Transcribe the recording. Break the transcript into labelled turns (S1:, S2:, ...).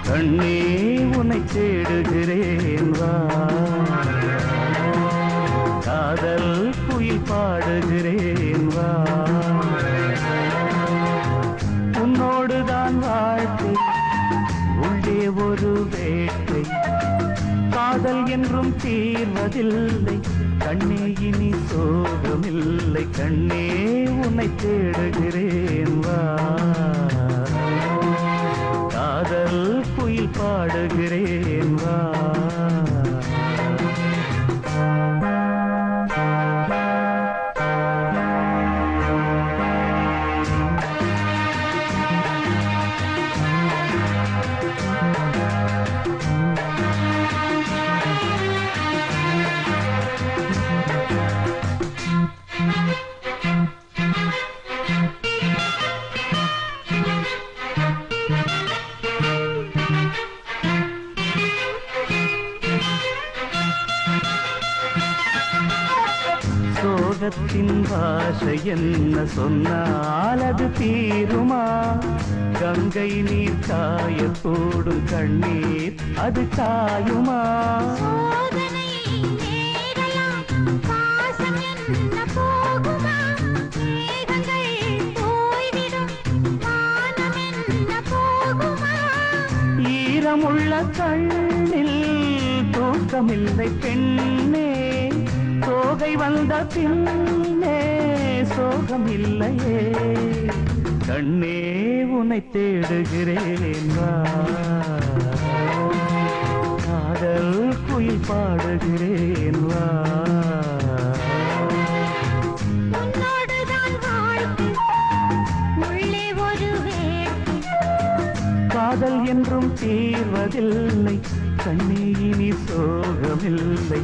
S1: கண்ணே உன்னை தேடுகிறேன் வா, காதல் குயில் பாடுகிறேன் வா, உன்னோடுதான் வாழ்க்கை உள்ளே ஒரு வேட்டை, காதல் என்றும் தீர்வதில்லை கண்ணே இனி சோகமில்லை, கண்ணே உன்னை தேடுகிறேன் வா, காதல் குயில் பாடுகிறேன் வா. சோகத்தின் பாஷை என்ன சொன்னால் அது தீருமா, கங்கை நீர் காயக்கூடும் கண்ணீர் அது காயுமா, ஈரமுள்ள கண்ணில் தூக்கமில்லை பெண்ணே, சோகை வந்த பின்னே சோகம் இல்லையே, கண்ணே உன்னை தேடுகிறேன் வா, காதல் குயில் பாடுகிறேன் வா, காதல் என்றும் தீர்வதில்லை கண்ணே இனி சோகமில்லை.